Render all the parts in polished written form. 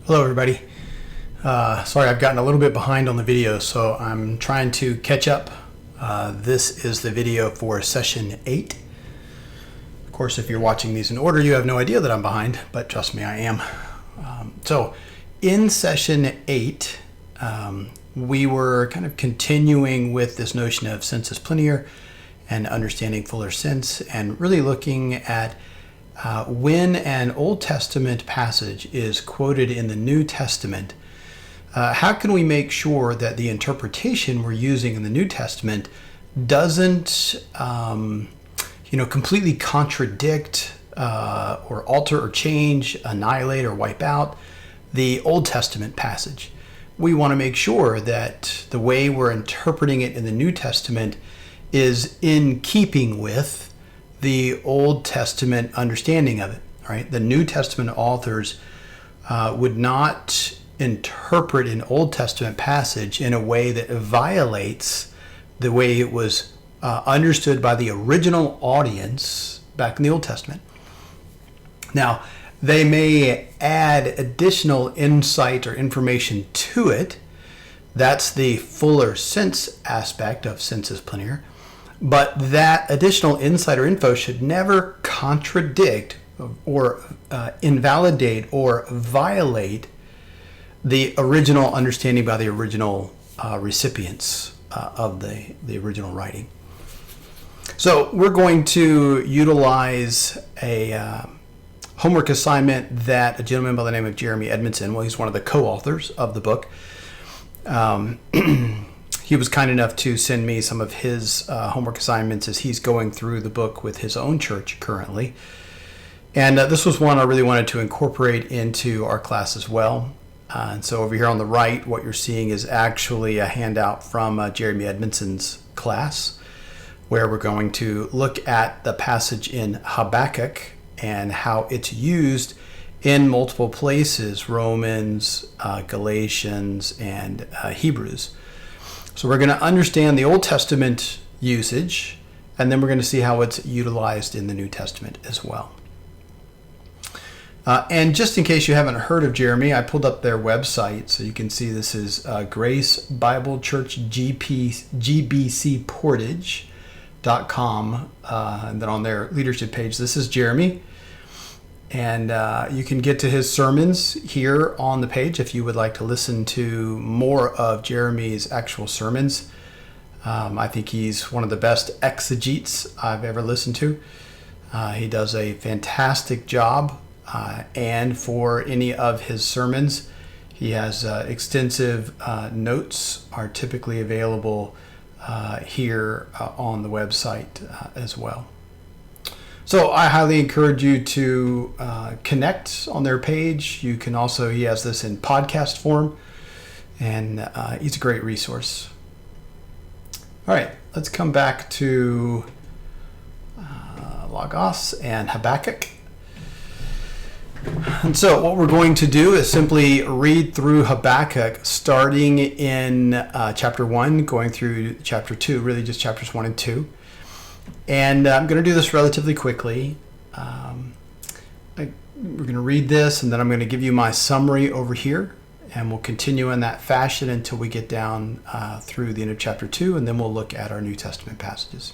Hello everybody. Sorry, I've gotten a little bit behind on the video, so I'm trying to catch up. This is the video for session 8. Of course, if you're watching these in order, you have no idea that I'm behind, but trust me, I am. So in session 8, we were kind of continuing with this notion of sensus plenior and understanding fuller sense, and really looking at when an Old Testament passage is quoted in the New Testament, how can we make sure that the interpretation we're using in the New Testament doesn't, completely contradict or alter or change, annihilate or wipe out the Old Testament passage? We want to make sure that the way we're interpreting it in the New Testament is in keeping with the Old Testament understanding of it, right? The New Testament authors would not interpret an Old Testament passage in a way that violates the way it was understood by the original audience back in the Old Testament. Now, they may add additional insight or information to it. That's the fuller sense aspect of sensus plenior. But that additional insight or info should never contradict or invalidate or violate the original understanding by the original recipients of the original writing. So we're going to utilize a homework assignment that a gentleman by the name of Jeremy Edmondson, well, he's one of the co-authors of the book. He was kind enough to send me some of his homework assignments as he's going through the book with his own church currently. And this was one I really wanted to incorporate into our class as well. And so over here on the right, what you're seeing is actually a handout from Jeremy Edmondson's class, where we're going to look at the passage in Habakkuk and how it's used in multiple places, Romans, Galatians, and Hebrews. So we're going to understand the Old Testament usage, and then we're going to see how it's utilized in the New Testament as well. And just in case you haven't heard of Jeremy, I pulled up their website, so you can see this is Grace Bible Church GBCportage.com, and then on their leadership page, this is Jeremy. And you can get to his sermons here on the page if you would like to listen to more of Jeremy's actual sermons. I think he's one of the best exegetes I've ever listened to. He does a fantastic job, and for any of his sermons, he has extensive notes are typically available here on the website as well. So I highly encourage you to connect on their page. You can also, he has this in podcast form, and he's a great resource. All right, let's come back to Logos and Habakkuk. And so what we're going to do is simply read through Habakkuk, starting in chapter 1, going through chapter 2, really just chapters 1 and 2. And I'm going to do this relatively quickly. We're going to read this, and then I'm going to give you my summary over here, and we'll continue in that fashion until we get down through the end of chapter 2, and then we'll look at our New Testament passages.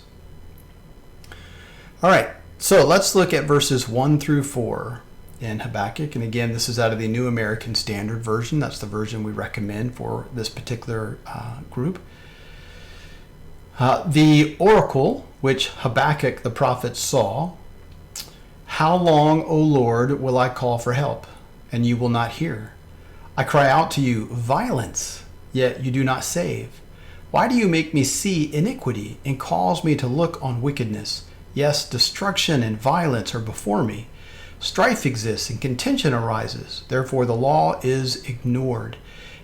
All right, so let's look at verses 1 through 4 in Habakkuk. And again, this is out of the New American Standard Version. That's the version we recommend for this particular group. The oracle which Habakkuk the prophet saw: "How long, O Lord, will I call for help, and you will not hear? I cry out to you, violence, yet you do not save. Why do you make me see iniquity and cause me to look on wickedness? Yes, destruction and violence are before me. Strife exists and contention arises. Therefore the law is ignored,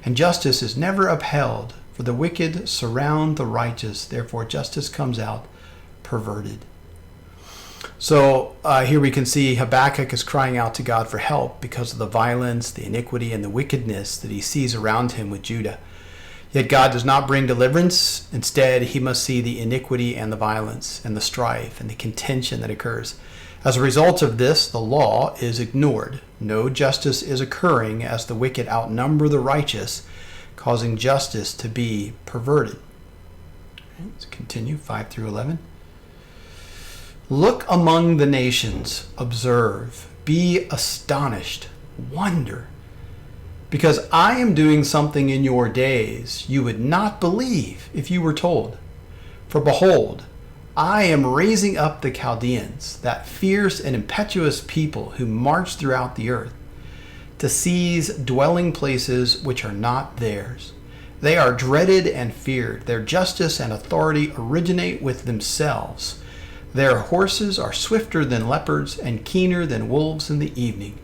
and justice is never upheld. For the wicked surround the righteous, therefore justice comes out perverted." So here we can see Habakkuk is crying out to God for help because of the violence, the iniquity, and the wickedness that he sees around him with Judah. Yet God does not bring deliverance. Instead, he must see the iniquity and the violence and the strife and the contention that occurs. As a result of this, the law is ignored. No justice is occurring as the wicked outnumber the righteous, causing justice to be perverted. Let's continue, 5 through 11. Look among the nations, observe, be astonished, wonder, because I am doing something in your days you would not believe if you were told. For behold, I am raising up the Chaldeans, that fierce and impetuous people who march throughout the earth, to seize dwelling places which are not theirs. They are dreaded and feared. Their justice and authority originate with themselves. Their horses are swifter than leopards and keener than wolves in the evening.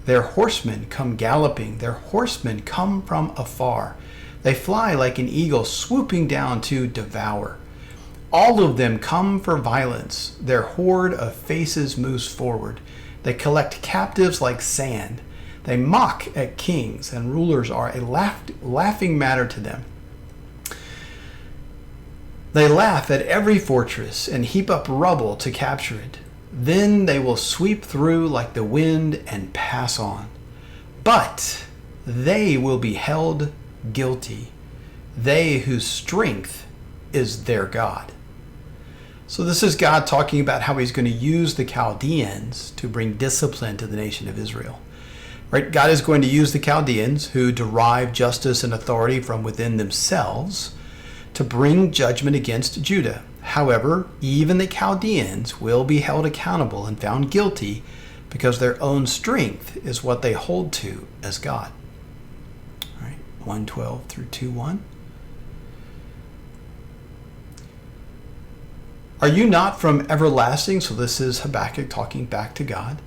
Their horsemen come galloping. Their horsemen come from afar. They fly like an eagle swooping down to devour. All of them come for violence. Their horde of faces moves forward. They collect captives like sand. They mock at kings, and rulers are a laughing matter to them. They laugh at every fortress and heap up rubble to capture it. Then they will sweep through like the wind and pass on. But they will be held guilty, they whose strength is their God. So this is God talking about how he's going to use the Chaldeans to bring discipline to the nation of Israel. Right? God is going to use the Chaldeans, who derive justice and authority from within themselves, to bring judgment against Judah. However, even the Chaldeans will be held accountable and found guilty because their own strength is what they hold to as God. All right, 1:12 through 2:1. Are you not from everlasting? So this is Habakkuk talking back to God.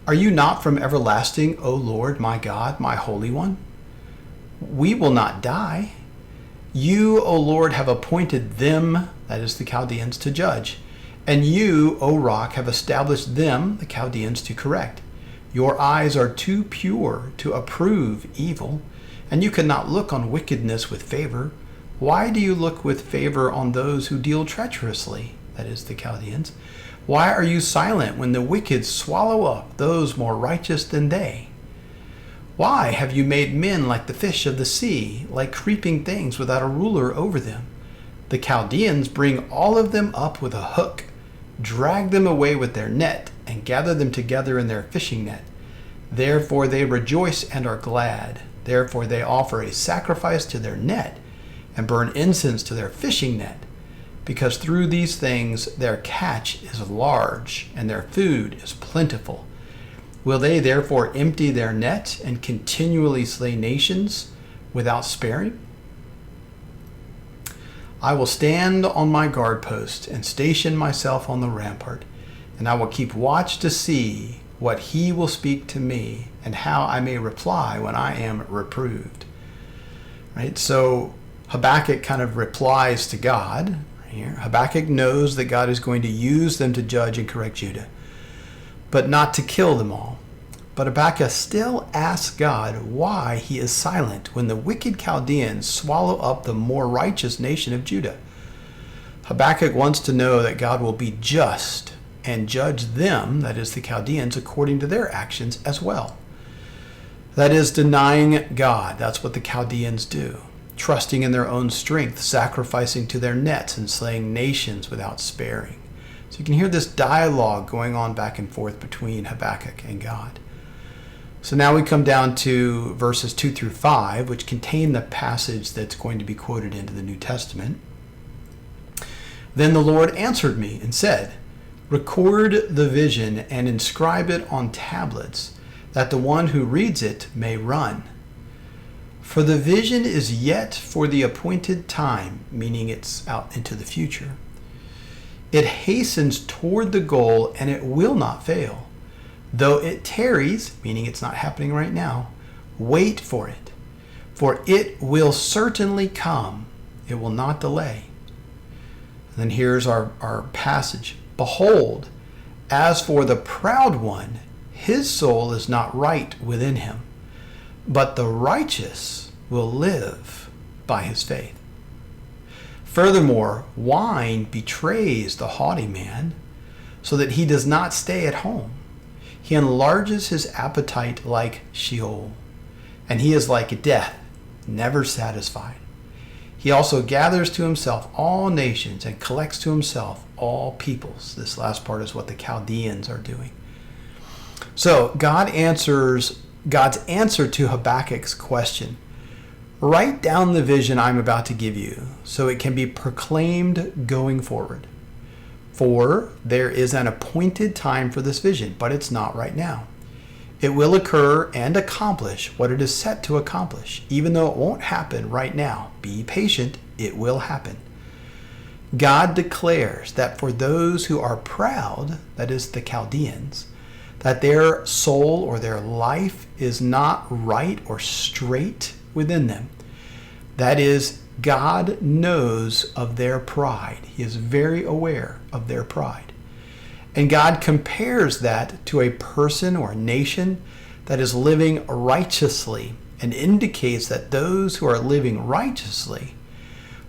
Are you not from everlasting, O Lord, my God, my Holy One? We will not die. You, O Lord, have appointed them, that is the Chaldeans, to judge. And you, O Rock, have established them, the Chaldeans, to correct. Your eyes are too pure to approve evil, and you cannot look on wickedness with favor. Why do you look with favor on those who deal treacherously? That is the Chaldeans. Why are you silent when the wicked swallow up those more righteous than they? Why have you made men like the fish of the sea, like creeping things without a ruler over them? The Chaldeans bring all of them up with a hook, drag them away with their net, and gather them together in their fishing net. Therefore they rejoice and are glad. Therefore they offer a sacrifice to their net, and burn incense to their fishing net. Because through these things their catch is large, and their food is plentiful. Will they therefore empty their net and continually slay nations without sparing? I will stand on my guard post and station myself on the rampart, and I will keep watch to see what he will speak to me and how I may reply when I am reproved. Right? So Habakkuk kind of replies to God. Here, Habakkuk knows that God is going to use them to judge and correct Judah, but not to kill them all. But Habakkuk still asks God why he is silent when the wicked Chaldeans swallow up the more righteous nation of Judah. Habakkuk wants to know that God will be just and judge them, that is the Chaldeans, according to their actions as well. That is denying God. That's what the Chaldeans do. Trusting in their own strength, sacrificing to their nets, and slaying nations without sparing. So you can hear this dialogue going on back and forth between Habakkuk and God. So now we come down to verses 2 through 5, which contain the passage that's going to be quoted into the New Testament. Then the Lord answered me and said, record the vision and inscribe it on tablets, that the one who reads it may run. For the vision is yet for the appointed time, meaning it's out into the future. It hastens toward the goal, and it will not fail. Though it tarries, meaning it's not happening right now, wait for it. For it will certainly come. It will not delay. And then here's our passage. Behold, as for the proud one, his soul is not right within him, but the righteous will live by his faith. Furthermore, wine betrays the haughty man, so that he does not stay at home. He enlarges his appetite like Sheol, and he is like death, never satisfied. He also gathers to himself all nations and collects to himself all peoples. This last part is what the Chaldeans are doing. So God's answer to Habakkuk's question: write down the vision I'm about to give you so it can be proclaimed going forward. For there is an appointed time for this vision, but it's not right now. It will occur and accomplish what it is set to accomplish, even though it won't happen right now. Be patient, it will happen. God declares that for those who are proud, that is the Chaldeans, that their soul or their life is not right or straight within them. That is, God knows of their pride. He is very aware of their pride. And God compares that to a person or a nation that is living righteously, and indicates that those who are living righteously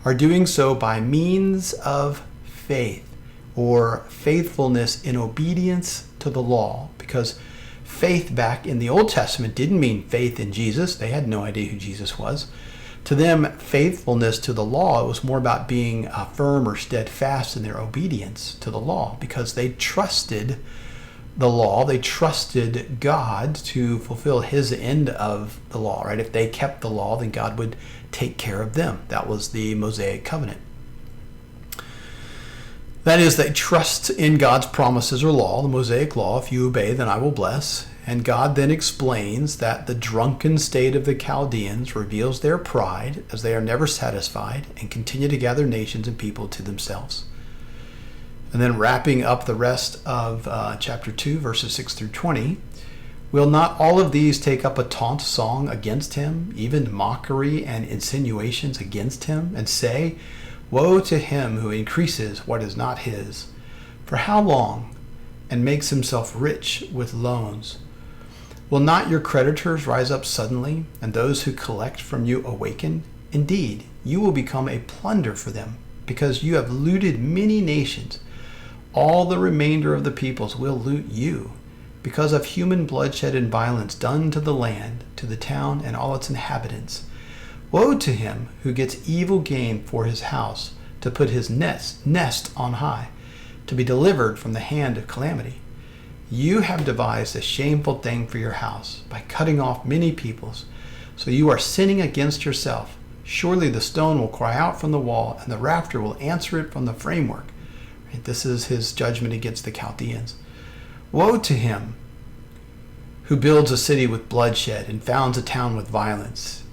are doing so by means of faith, or faithfulness in obedience to the law. Because faith back in the Old Testament didn't mean faith in Jesus. They had no idea who Jesus was. To them, faithfulness to the law, it was more about being firm or steadfast in their obedience to the law, because they trusted the law. They trusted God to fulfill his end of the law, right? If they kept the law, then God would take care of them. That was the Mosaic covenant. That is, they trust in God's promises or law, the Mosaic law. If you obey, then I will bless. And God then explains that the drunken state of the Chaldeans reveals their pride, as they are never satisfied and continue to gather nations and people to themselves. And then wrapping up the rest of chapter 2, verses 6 through 20, will not all of these take up a taunt song against him, even mockery and insinuations against him, and say, woe to him who increases what is not his, for how long, and makes himself rich with loans? Will not your creditors rise up suddenly, and those who collect from you awaken? Indeed, you will become a plunder for them, because you have looted many nations. All the remainder of the peoples will loot you, because of human bloodshed and violence done to the land, to the town, and all its inhabitants. Woe to him who gets evil gain for his house, to put his nest on high, to be delivered from the hand of calamity. You have devised a shameful thing for your house, by cutting off many peoples. So you are sinning against yourself. Surely the stone will cry out from the wall, and the rafter will answer it from the framework. Right? This is his judgment against the Chaldeans. Woe to him who builds a city with bloodshed and founds a town with violence.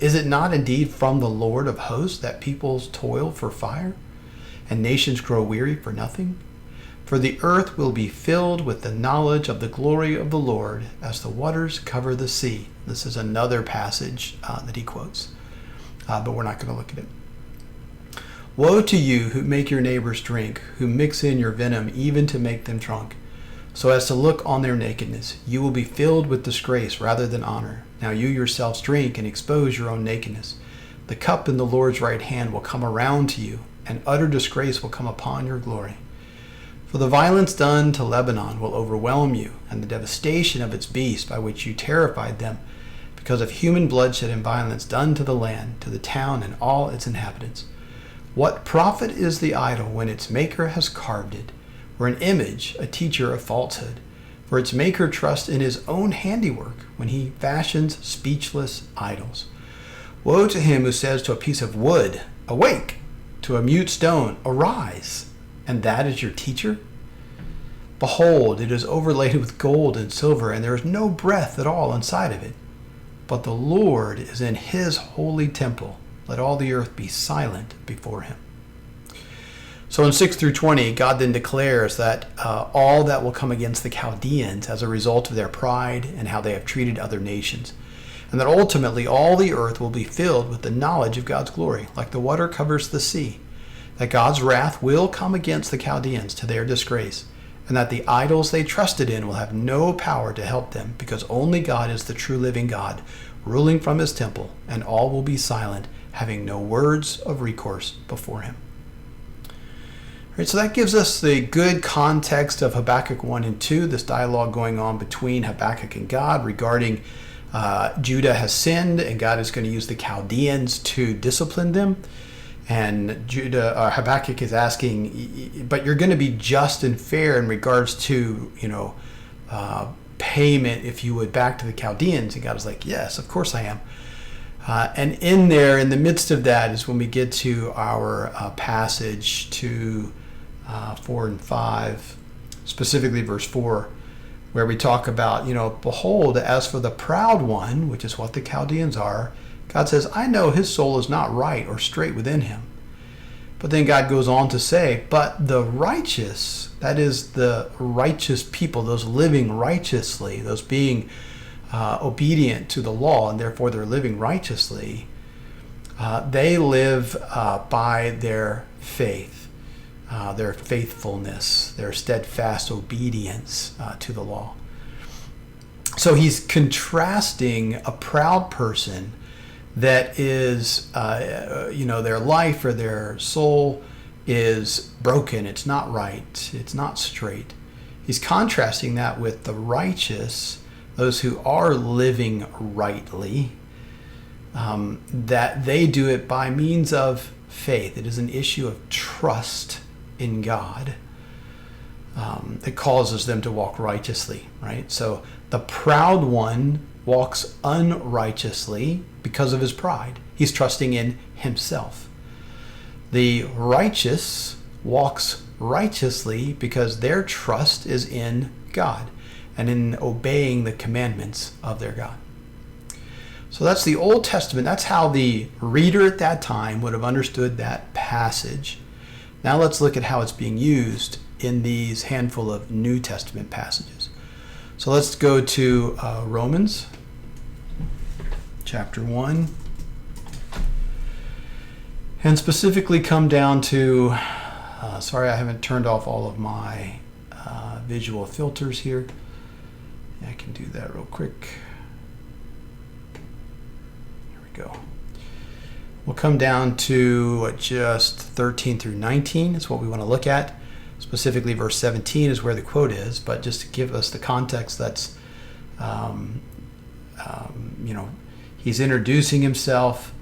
Is it not indeed from the Lord of hosts that peoples toil for fire, and nations grow weary for nothing? For the earth will be filled with the knowledge of the glory of the Lord as the waters cover the sea. This is another passage that he quotes, but we're not going to look at it. Woe to you who make your neighbors drink, who mix in your venom even to make them drunk, so as to look on their nakedness. You will be filled with disgrace rather than honor. Now you yourselves drink and expose your own nakedness. The cup in the Lord's right hand will come around to you, and utter disgrace will come upon your glory. For the violence done to Lebanon will overwhelm you, and the devastation of its beasts by which you terrified them, because of human bloodshed and violence done to the land, to the town and all its inhabitants. What profit is the idol when its maker has carved it, or an image, a teacher of falsehood? For its maker trusts in his own handiwork when he fashions speechless idols. Woe to him who says to a piece of wood, awake, to a mute stone, arise, and that is your teacher? Behold, it is overlaid with gold and silver, and there is no breath at all inside of it. But the Lord is in his holy temple. Let all the earth be silent before him. So in 6 through 20, God then declares that all that will come against the Chaldeans as a result of their pride and how they have treated other nations, and that ultimately all the earth will be filled with the knowledge of God's glory, like the water covers the sea, that God's wrath will come against the Chaldeans to their disgrace, and that the idols they trusted in will have no power to help them, because only God is the true living God, ruling from his temple, and all will be silent, having no words of recourse before him. Right, so that gives us the good context of Habakkuk 1 and 2, this dialogue going on between Habakkuk and God regarding Judah has sinned and God is going to use the Chaldeans to discipline them. And Habakkuk is asking, but you're going to be just and fair in regards to, payment, if you would, back to the Chaldeans. And God is like, yes, of course I am. And in the midst of that is when we get to our passage to 4 and 5, specifically verse 4, where we talk about, behold, as for the proud one, which is what the Chaldeans are, God says, I know his soul is not right or straight within him. But then God goes on to say, but the righteous, that is the righteous people, those living righteously, those being obedient to the law, and therefore they're living righteously, they live by their faith, their faithfulness, their steadfast obedience to the law. So he's contrasting a proud person that is, their life or their soul is broken. It's not right. It's not straight. He's contrasting that with the righteous, those who are living rightly, that they do it by means of faith. It is an issue of trust in God that causes them to walk righteously, right? So the proud one walks unrighteously because of his pride. He's trusting in himself. The righteous walks righteously because their trust is in God and in obeying the commandments of their God. So that's the Old Testament. That's how the reader at that time would have understood that passage. Now let's look at how it's being used in these handful of New Testament passages. So let's go to Romans chapter 1 and specifically come down to, sorry I haven't turned off all of my visual filters here. I can do that real quick. Here we go. We'll come down to just 13 through 19 is what we want to look at. Specifically, verse 17 is where the quote is, but just to give us the context, that's, he's introducing himself.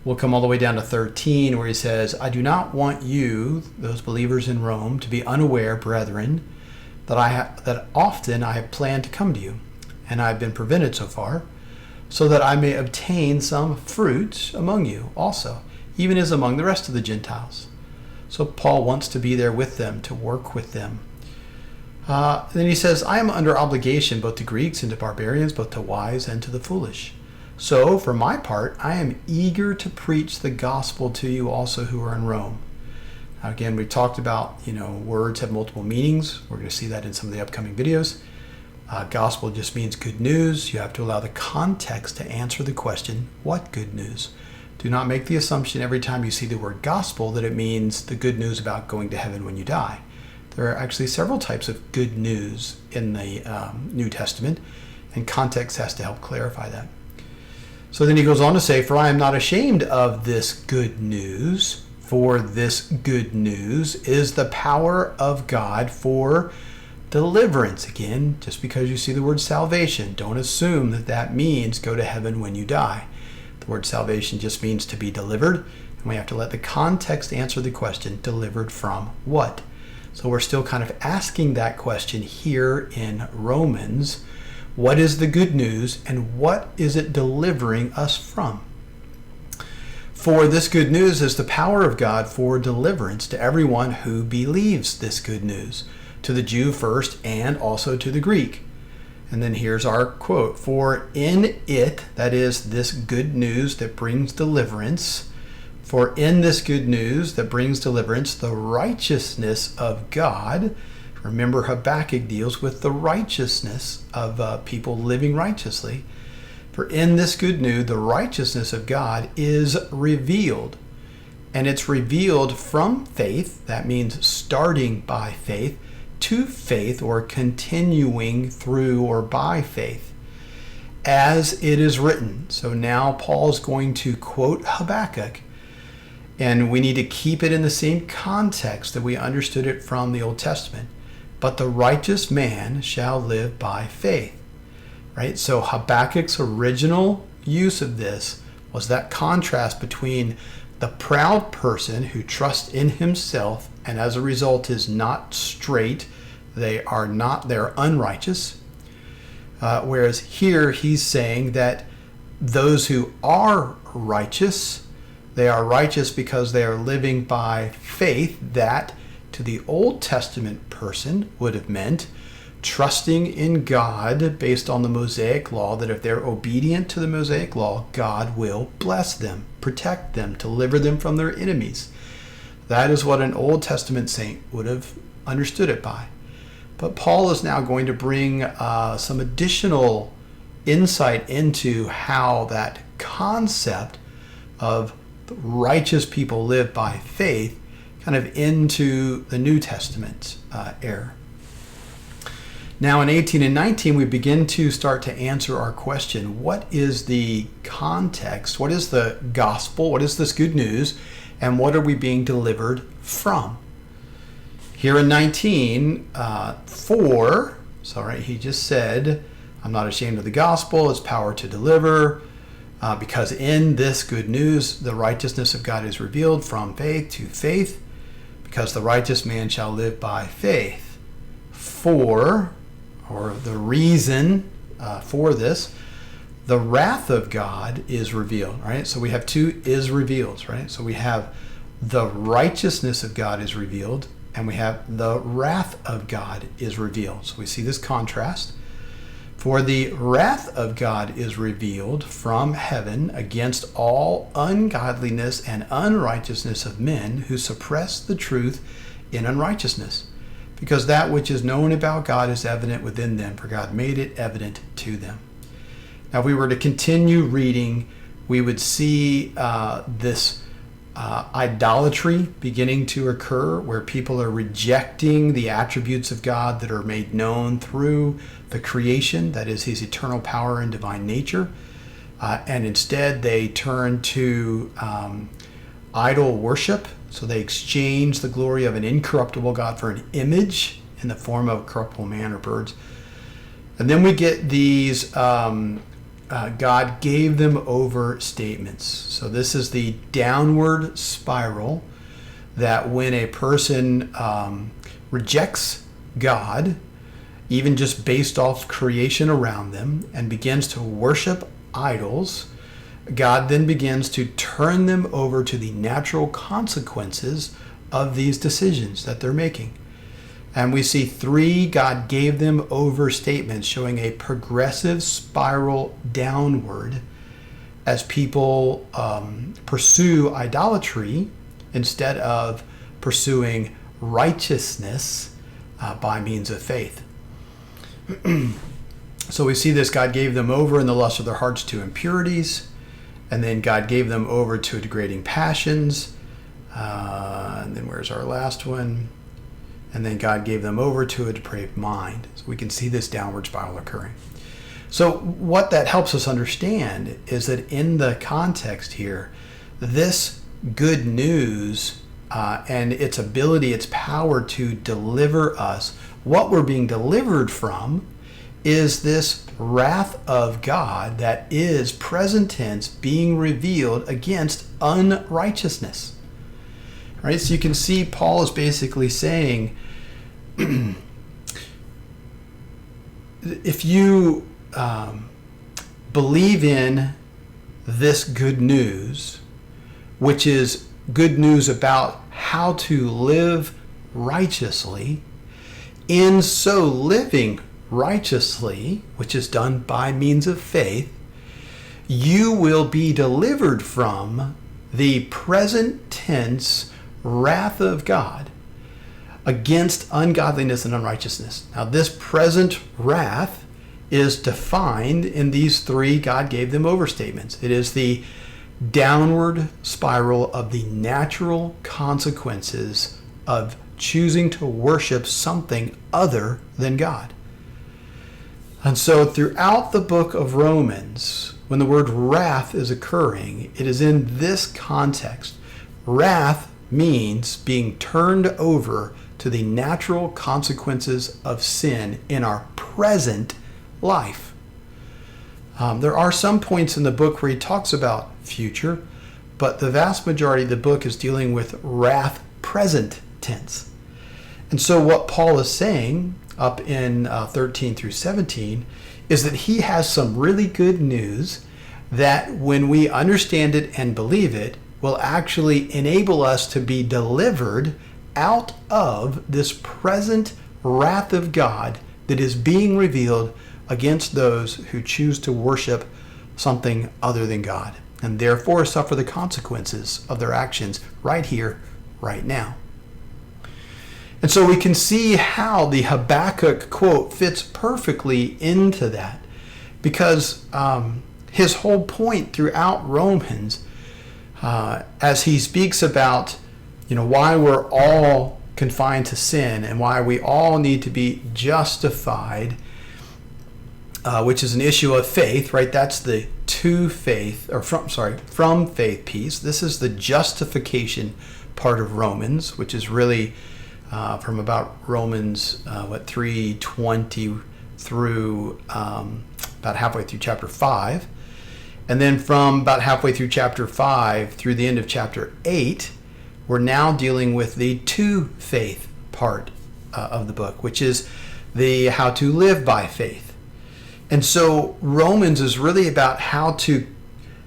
We'll come all the way down to 13 where he says, I do not want you, those believers in Rome, to be unaware, brethren, that often I have planned to come to you, and I have been prevented so far, so that I may obtain some fruit among you also, even as among the rest of the Gentiles. So Paul wants to be there with them, to work with them. Then he says, I am under obligation both to Greeks and to barbarians, both to wise and to the foolish. So, for my part, I am eager to preach the gospel to you also who are in Rome. Now, again, we talked about, words have multiple meanings. We're going to see that in some of the upcoming videos. Gospel just means good news. You have to allow the context to answer the question, what good news? Do not make the assumption every time you see the word gospel that it means the good news about going to heaven when you die. There are actually several types of good news in the New Testament, and context has to help clarify that. So then he goes on to say, for I am not ashamed of this good news, for this good news is the power of God for deliverance. Again, just because you see the word salvation, don't assume that that means go to heaven when you die. The word salvation just means to be delivered, and we have to let the context answer the question, delivered from what? So we're still kind of asking that question here in Romans. What is the good news, and what is it delivering us from? For this good news is the power of God for deliverance to everyone who believes this good news, to the Jew first and also to the Greek. And then here's our quote, for in it, that is this good news that brings deliverance, for in this good news that brings deliverance, the righteousness of God. Remember, Habakkuk deals with the righteousness of people living righteously. For in this good news, the righteousness of God is revealed. And it's revealed from faith, that means starting by faith, to faith or continuing through or by faith, as it is written. So now Paul's going to quote Habakkuk And we need to keep it in the same context that we understood it from the Old Testament. But the righteous man shall live by faith. Right? So Habakkuk's original use of this was that contrast between the proud person who trusts in himself and as a result is not straight. They're unrighteous. Whereas here he's saying that those who are righteous, they are righteous because they are living by faith. That to the Old Testament person would have meant trusting in God based on the Mosaic law, that if they're obedient to the Mosaic law, God will bless them, protect them, deliver them from their enemies. That is what an Old Testament saint would have understood it by. But Paul is now going to bring some additional insight into how that concept of righteous people live by faith kind of into the New Testament era. Now in 18 and 19, we begin to start to answer our question, what is the context? What is the gospel? What is this good news? And what are we being delivered from? Here in 19, he just said, I'm not ashamed of the gospel, its power to deliver, because in this good news, the righteousness of God is revealed from faith to faith, because the righteous man shall live by faith. The reason for this, the wrath of God is revealed, right? So we have two is revealed, right? So we have the righteousness of God is revealed, and we have the wrath of God is revealed. So we see this contrast. For the wrath of God is revealed from heaven against all ungodliness and unrighteousness of men who suppress the truth in unrighteousness. Because that which is known about God is evident within them, for God made it evident to them. Now, if we were to continue reading, we would see this idolatry beginning to occur, where people are rejecting the attributes of God that are made known through the creation, that is his eternal power and divine nature, and instead they turn to idol worship. So they exchange the glory of an incorruptible God for an image in the form of a corruptible man or birds. And then we get these God gave them over statements. So this is the downward spiral that when a person rejects God, even just based off creation around them, and begins to worship idols, God then begins to turn them over to the natural consequences of these decisions that they're making. And we see three God gave them over statements showing a progressive spiral downward as people pursue idolatry instead of pursuing righteousness by means of faith. So we see this, God gave them over in the lust of their hearts to impurities. And then God gave them over to degrading passions. And then where's our last one? And then God gave them over to a depraved mind. So we can see this downward spiral occurring. So what that helps us understand is that in the context here, this good news and its ability, its power to deliver us, what we're being delivered from is this wrath of God that is present tense being revealed against unrighteousness. Right? So you can see Paul is basically saying, if you believe in this good news, which is good news about how to live righteously, in so living righteously, which is done by means of faith, you will be delivered from the present tense wrath of God against ungodliness and unrighteousness. Now, this present wrath is defined in these three God gave them over statements. It is the downward spiral of the natural consequences of choosing to worship something other than God. And so throughout the book of Romans, when the word wrath is occurring, it is in this context. Wrath means being turned over to the natural consequences of sin in our present life. There are some points in the book where he talks about future, but the vast majority of the book is dealing with wrath present tense. And so what Paul is saying up in 13 through 17 is that he has some really good news that when we understand it and believe it, will actually enable us to be delivered out of this present wrath of God that is being revealed against those who choose to worship something other than God, and therefore suffer the consequences of their actions right here, right now. And so we can see how the Habakkuk quote fits perfectly into that, because his whole point throughout Romans, as he speaks about, why we're all confined to sin and why we all need to be justified, which is an issue of faith, right? That's the from faith piece. This is the justification part of Romans, which is really from about Romans 3:20 through about halfway through chapter 5. And then from about halfway through chapter 5 through the end of chapter 8, we're now dealing with the to faith part of the book, which is the how to live by faith. And so Romans is really about how to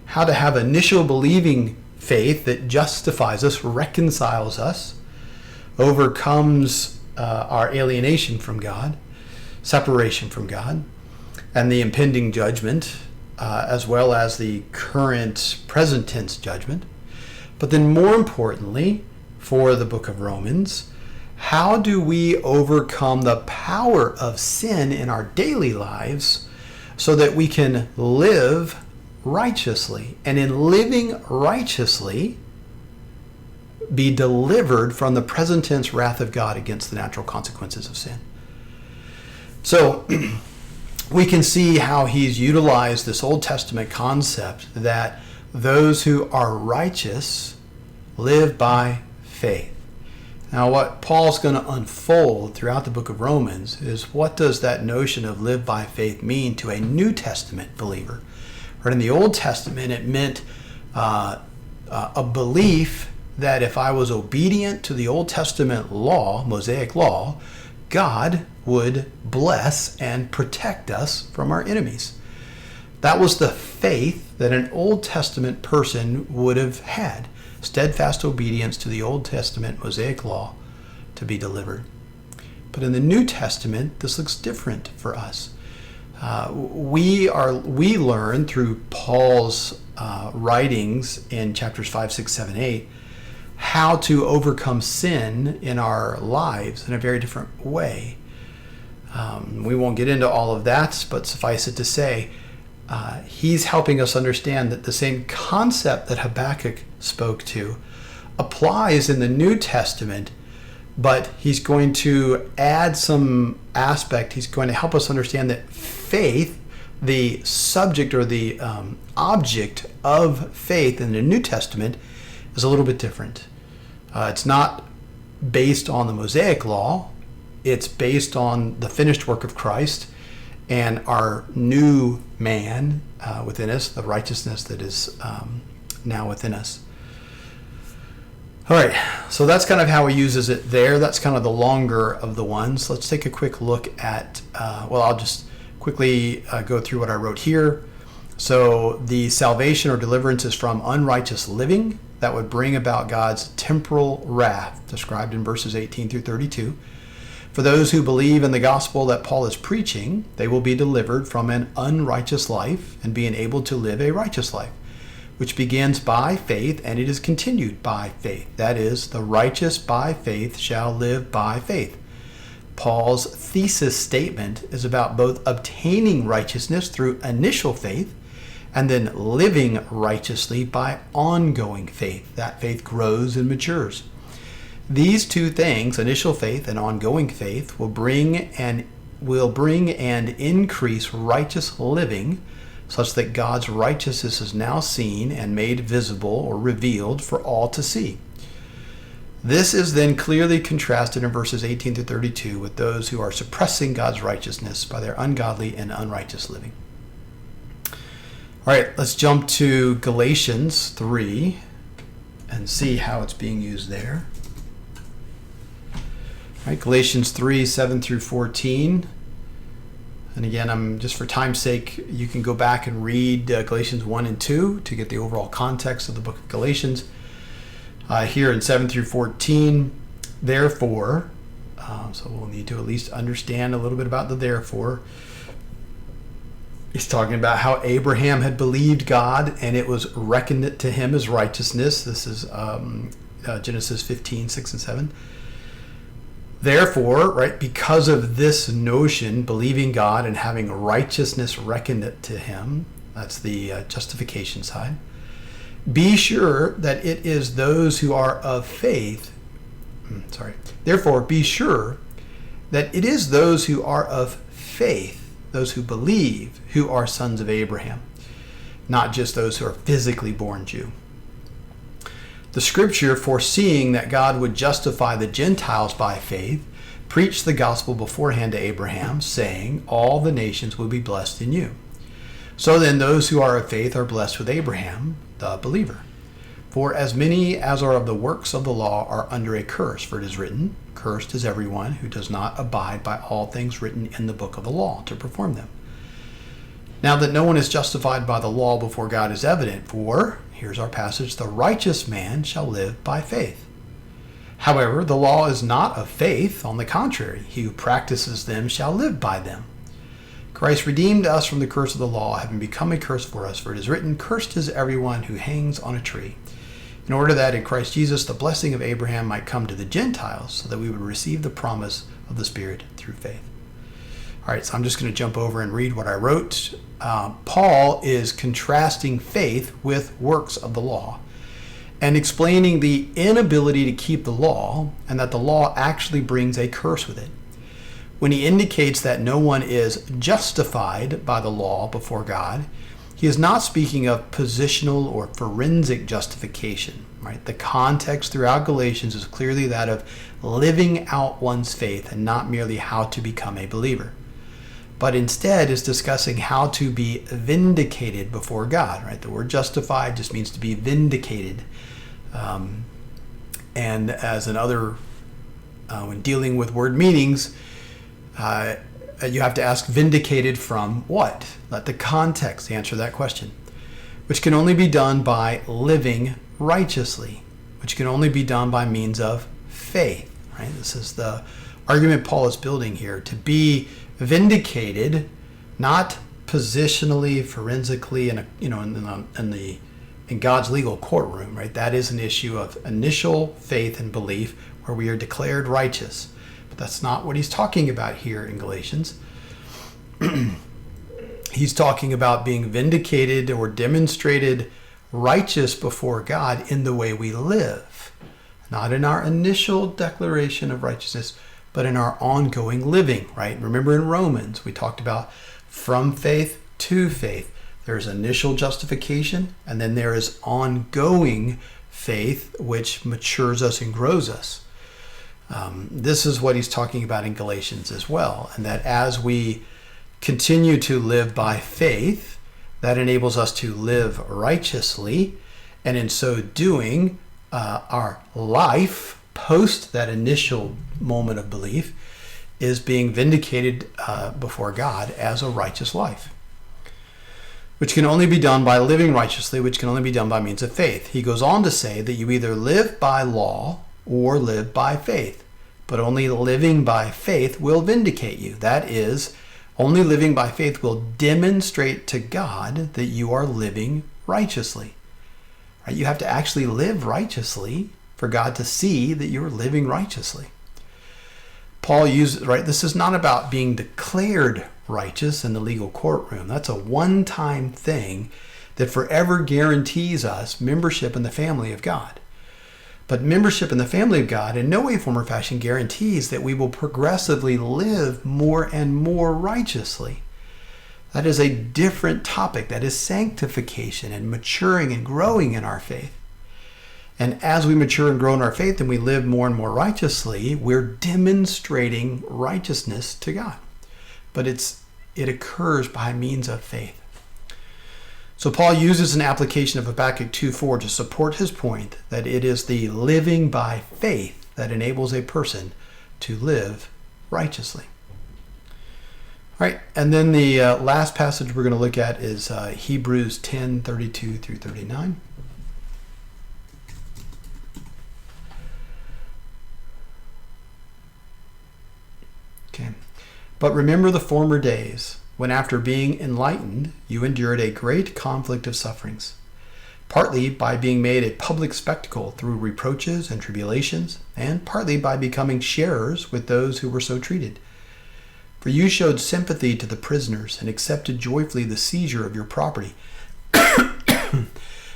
have initial believing faith that justifies us, reconciles us, overcomes our alienation from God, separation from God, and the impending judgment, as well as the current present tense judgment. But then more importantly, for the book of Romans, how do we overcome the power of sin in our daily lives so that we can live righteously, and in living righteously be delivered from the present tense wrath of God against the natural consequences of sin. So we can see how he's utilized this Old Testament concept that those who are righteous live by faith. Now, what Paul's going to unfold throughout the book of Romans is what does that notion of live by faith mean to a New Testament believer? Right, in the Old Testament, it meant a belief that if I was obedient to the Old Testament law, Mosaic law, God would bless and protect us from our enemies. That was the faith that an Old Testament person would have had. Steadfast obedience to the Old Testament Mosaic law to be delivered. But in the New Testament, this looks different for us. We learn through Paul's writings in chapters 5, 6, 7, 8 how to overcome sin in our lives in a very different way. We won't get into all of that, but suffice it to say, he's helping us understand that the same concept that Habakkuk spoke to applies in the New Testament, but he's going to add some aspect. He's going to help us understand that faith, the subject or the object of faith in the New Testament, is a little bit different. It's not based on the Mosaic law. It's based on the finished work of Christ and our new man within us, the righteousness that is now within us. All right, so that's kind of how he uses it there. That's kind of the longer of the ones. Let's take a quick look at, I'll just quickly go through what I wrote here. So the salvation or deliverance is from unrighteous living that would bring about God's temporal wrath, described in verses 18 through 32. For those who believe in the gospel that Paul is preaching, they will be delivered from an unrighteous life and be enabled to live a righteous life, which begins by faith and it is continued by faith. That is, the righteous by faith shall live by faith. Paul's thesis statement is about both obtaining righteousness through initial faith and then living righteously by ongoing faith. That faith grows and matures. These two things, initial faith and ongoing faith, will bring and increase righteous living, such that God's righteousness is now seen and made visible or revealed for all to see. This is then clearly contrasted in verses 18 to 32 with those who are suppressing God's righteousness by their ungodly and unrighteous living. All right, let's jump to Galatians 3 and see how it's being used there. All right, Galatians 3, 7 through 14. And again, I'm just for time's sake, you can go back and read Galatians 1 and 2 to get the overall context of the book of Galatians. Here in 7 through 14, therefore, so we'll need to at least understand a little bit about the therefore. He's talking about how Abraham had believed God and it was reckoned to him as righteousness. This is Genesis 15, 6 and 7. Therefore, right, because of this notion, believing God and having righteousness reckoned to him, that's the justification side, be sure that it is those who are of faith. Therefore, be sure that it is those who are of faith, those who believe, who are sons of Abraham, not just those who are physically born Jew. The scripture, foreseeing that God would justify the Gentiles by faith, preached the gospel beforehand to Abraham, saying, all the nations will be blessed in you. So then those who are of faith are blessed with Abraham, the believer. For as many as are of the works of the law are under a curse, for it is written, cursed is everyone who does not abide by all things written in the book of the law to perform them. Now that no one is justified by the law before God is evident, for, here's our passage, the righteous man shall live by faith. However, the law is not of faith, on the contrary, he who practices them shall live by them. Christ redeemed us from the curse of the law, having become a curse for us, for it is written, cursed is everyone who hangs on a tree, in order that in Christ Jesus the blessing of Abraham might come to the Gentiles, so that we would receive the promise of the Spirit through faith. All right, so I'm just going to jump over and read what I wrote. Paul is contrasting faith with works of the law and explaining the inability to keep the law and that the law actually brings a curse with it. When he indicates that no one is justified by the law before God, he is not speaking of positional or forensic justification, right? The context throughout Galatians is clearly that of living out one's faith and not merely how to become a believer, but instead is discussing how to be vindicated before God, right? The word justified just means to be vindicated. And as another, when dealing with word meanings, you have to ask vindicated from what? Let the context answer that question, which can only be done by living righteously, which can only be done by means of faith, right? This is the argument Paul is building here, to be vindicated, not positionally, forensically, in God's legal courtroom, right? That is an issue of initial faith and belief where we are declared righteous. But that's not what he's talking about here in Galatians. He's talking about being vindicated or demonstrated righteous before God in the way we live, not in our initial declaration of righteousness, but in our ongoing living, right? Remember in Romans, we talked about from faith to faith. There's initial justification, and then there is ongoing faith, which matures us and grows us. This is what he's talking about in Galatians as well, and that as we continue to live by faith, that enables us to live righteously, and in so doing, our life post that initial moment of belief is being vindicated before God as a righteous life, which can only be done by living righteously, which can only be done by means of faith. He goes on to say that you either live by law or live by faith, but only living by faith will vindicate you. That is, only living by faith will demonstrate to God that you are living righteously. Right? You have to actually live righteously for God to see that you're living righteously. Paul uses, right, this is not about being declared righteous in the legal courtroom. That's a one-time thing that forever guarantees us membership in the family of God. But membership in the family of God in no way, form, or fashion guarantees that we will progressively live more and more righteously. That is a different topic. That is sanctification and maturing and growing in our faith. And as we mature and grow in our faith and we live more and more righteously, we're demonstrating righteousness to God. But it occurs by means of faith. So Paul uses an application of Habakkuk 2:4 to support his point that it is the living by faith that enables a person to live righteously. All right, and then the last passage we're going to look at is Hebrews 10:32 through 39. Okay. But remember the former days, when after being enlightened, you endured a great conflict of sufferings, partly by being made a public spectacle through reproaches and tribulations, and partly by becoming sharers with those who were so treated. For you showed sympathy to the prisoners and accepted joyfully the seizure of your property,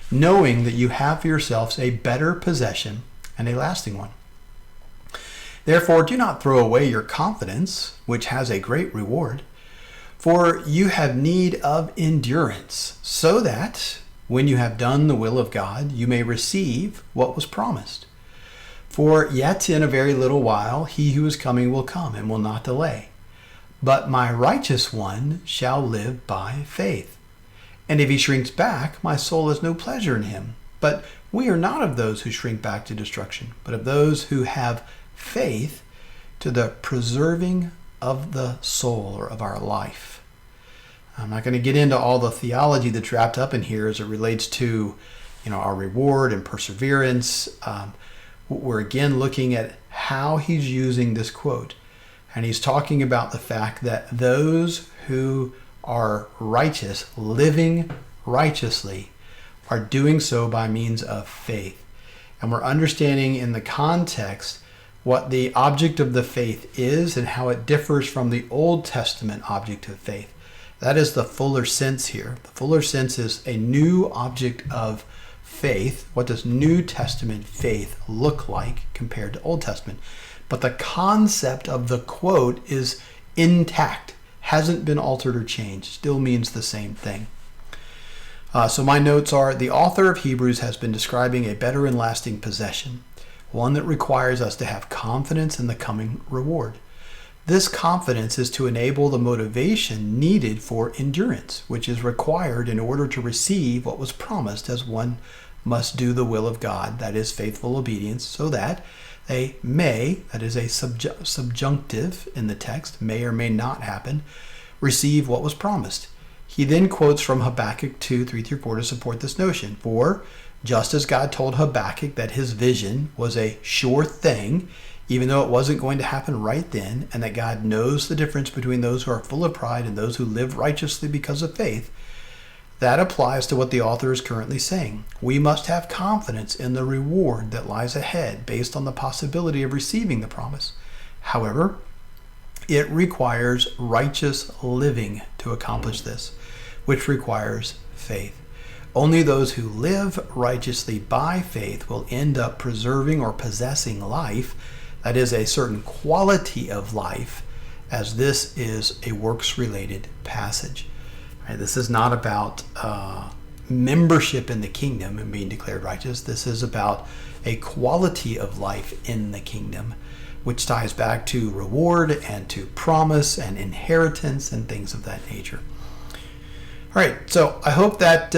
knowing that you have for yourselves a better possession and a lasting one. Therefore, do not throw away your confidence, which has a great reward, for you have need of endurance, so that, when you have done the will of God, you may receive what was promised. For yet in a very little while he who is coming will come and will not delay. But my righteous one shall live by faith. And if he shrinks back, my soul has no pleasure in him. But we are not of those who shrink back to destruction, but of those who have faith to the preserving of the soul, or of our life. I'm not going to get into all the theology that's wrapped up in here as it relates to, our reward and perseverance. We're again looking at how he's using this quote. And he's talking about the fact that those who are righteous, living righteously, are doing so by means of faith. And we're understanding in the context what the object of the faith is and how it differs from the Old Testament object of faith. That is the fuller sense here. The fuller sense is a new object of faith. What does New Testament faith look like compared to Old Testament? But the concept of the quote is intact, hasn't been altered or changed, still means the same thing. So my notes are, the author of Hebrews has been describing a better and lasting possession, one that requires us to have confidence in the coming reward. This confidence is to enable the motivation needed for endurance, which is required in order to receive what was promised, as one must do the will of God, that is faithful obedience, so that they may, that is a subjunctive in the text, may or may not happen, receive what was promised. He then quotes from Habakkuk 2:3-4 to support this notion. For just as God told Habakkuk that his vision was a sure thing, even though it wasn't going to happen right then, and that God knows the difference between those who are full of pride and those who live righteously because of faith, that applies to what the author is currently saying. We must have confidence in the reward that lies ahead based on the possibility of receiving the promise. However, it requires righteous living to accomplish this, which requires faith. Only those who live righteously by faith will end up preserving or possessing life, that is, a certain quality of life, as this is a works-related passage. Right? This is not about membership in the kingdom and being declared righteous. This is about a quality of life in the kingdom, which ties back to reward and to promise and inheritance and things of that nature. All right, so I hope that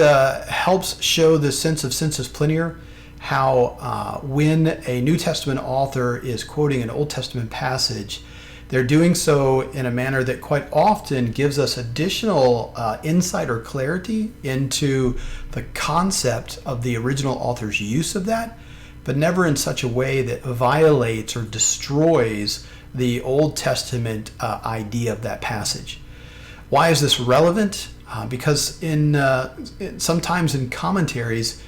helps show the sense of sensus plenior, how when a New Testament author is quoting an Old Testament passage, they're doing so in a manner that quite often gives us additional insight or clarity into the concept of the original author's use of that, but never in such a way that violates or destroys the Old Testament idea of that passage. Why is this relevant? Because sometimes in commentaries,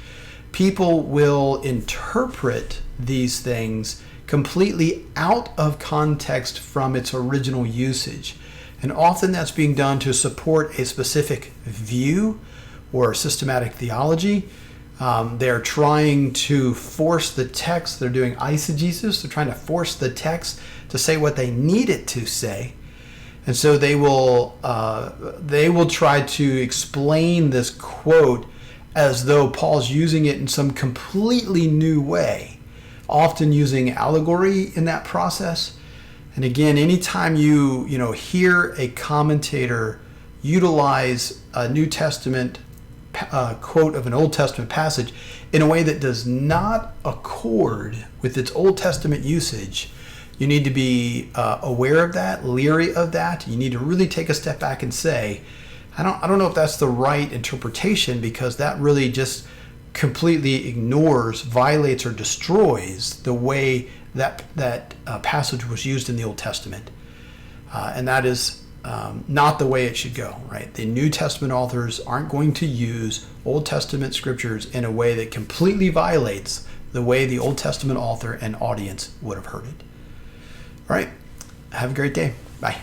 people will interpret these things completely out of context from its original usage. And often that's being done to support a specific view or systematic theology. They're trying to force the text. They're doing eisegesis. They're trying to force the text to say what they need it to say. And so they will try to explain this quote as though Paul's using it in some completely new way, often using allegory in that process. And again, anytime you hear a commentator utilize a New Testament quote of an Old Testament passage in a way that does not accord with its Old Testament usage, you need to be aware of that, leery of that. You need to really take a step back and say, I don't know if that's the right interpretation, because that really just completely ignores, violates, or destroys the way that passage was used in the Old Testament. And that is not the way it should go, right? The New Testament authors aren't going to use Old Testament scriptures in a way that completely violates the way the Old Testament author and audience would have heard it. All right. Have a great day. Bye.